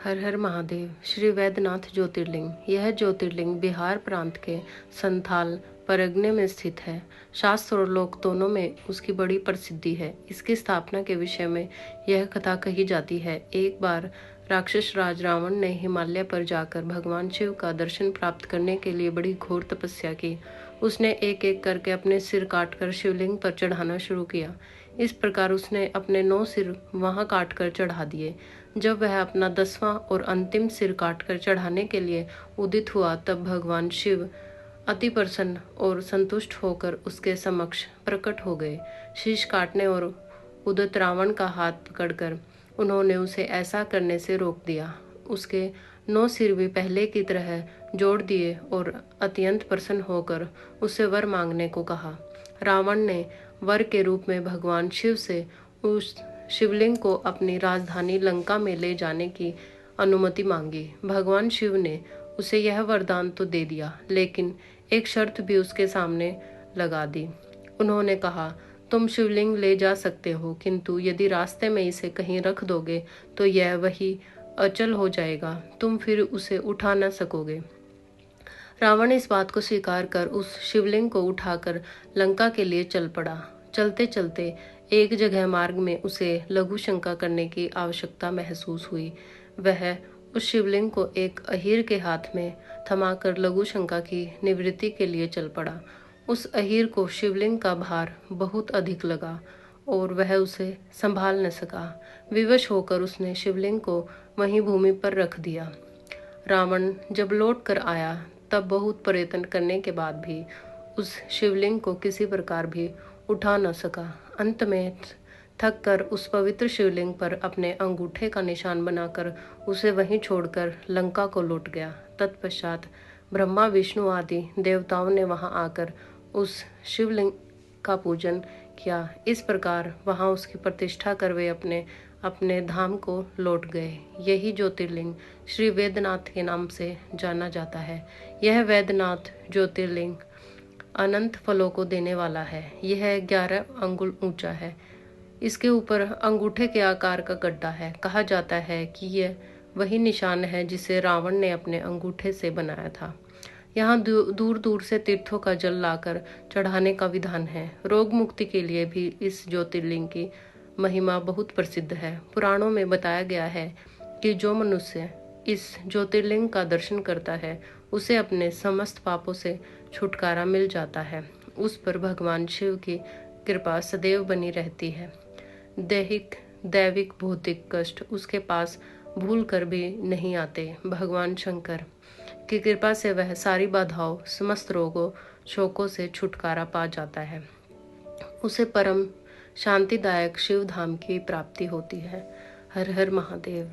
हर हर महादेव। श्री वैद्यनाथ ज्योतिर्लिंग। यह ज्योतिर्लिंग बिहार प्रांत के संथाल परगने में स्थित है। शास्त्र और लोक दोनों में उसकी बड़ी प्रसिद्धि है। इसकी स्थापना के विषय में यह कथा कही जाती है। एक बार राक्षस राज रावण ने हिमालय पर जाकर भगवान शिव का दर्शन प्राप्त करने के लिए बड़ी घोर तपस्या की। उसने एक एक करके अपने सिर काटकर शिवलिंग पर चढ़ाना शुरू किया। इस प्रकार उसने अपने 9 सिर वहां काटकर चढ़ा दिए। जब वह अपना 10वां और अंतिम सिर काटकर चढ़ाने के लिए उदित हुआ, तब भगवान शिव अति प्रसन्न और संतुष्ट होकर उसके समक्ष प्रकट हो गए। शीश काटने और उदित रावण का हाथ पकड़कर उन्होंने उसे ऐसा करने से रोक दिया। उसके 9 सिर भी पहले की तरह जोड़ दिए और अत्यंत प्रसन्न होकर उससे वर मांगने को कहा। रावण ने वर के रूप में भगवान शिव से उस शिवलिंग को अपनी राजधानी लंका में ले जाने की अनुमति मांगी। भगवान शिव ने उसे यह वरदान तो दे दिया, लेकिन एक शर्त भी उसके सामने लगा दी। उन्होंने कहा, तुम शिवलिंग ले जा सकते हो, किंतु यदि रास्ते में इसे कहीं रख दोगे तो यह वही अचल हो जाएगा, तुम फिर उसे उठा न सकोगे। रावण इस बात को स्वीकार कर उस शिवलिंग को उठाकर लंका के लिए चल पड़ा। चलते चलते एक जगह मार्ग में उसे लघु शंका करने की आवश्यकता महसूस हुई। वह उस शिवलिंग को एक अहीर के हाथ में थमाकर लघु शंका की निवृत्ति के लिए चल पड़ा। उस अहीर को शिवलिंग का भार बहुत अधिक लगा और वह उसे संभाल न सका। विवश होकर उसने शिवलिंग को वहीं भूमि पर रख दिया। रावण जब लौट कर आया, तब बहुत प्रयत्न करने के बाद भी उस शिवलिंग को किसी प्रकार भी उठा न सका। अंत में थक कर उस पवित्र शिवलिंग पर अपने अंगूठे का निशान बनाकर उसे वहीं छोड़कर लंका को लौट गया। तत्पश्चात ब्रह्मा विष्णु आदि देवताओं ने वहां आकर उस शिवलिंग का पूजन किया। इस प्रकार वहां उसकी प्रतिष्ठा कर वे अपने अपने धाम को लौट गए। यही ज्योतिर्लिंग श्री वैद्यनाथ के नाम से जाना जाता है। यह वैद्यनाथ ज्योतिर्लिंग अनंत फलों को देने वाला है। यह 11 अंगुल ऊंचा है। इसके ऊपर अंगूठे के आकार का गड्ढा है। कहा जाता है कि यह वही निशान है जिसे रावण ने अपने अंगूठे से बनाया था। यहाँ दूर दूर से तीर्थों का जल लाकर चढ़ाने का विधान है। रोग मुक्ति के लिए भी इस ज्योतिर्लिंग की महिमा बहुत प्रसिद्ध है। पुराणों में बताया गया है कि जो मनुष्य इस ज्योतिर्लिंग का दर्शन करता है, उसे अपने समस्त पापों से छुटकारा मिल जाता है। उस पर भगवान शिव की कृपा सदैव बनी रहती है। दैविक भौतिक कष्ट उसके पास भूल कर भी नहीं आते। भगवान शंकर की कृपा से वह सारी बाधाओं, समस्त रोगों, शोकों से छुटकारा पा जाता है। उसे परम शांतिदायक शिव धाम की प्राप्ति होती है। हर हर महादेव।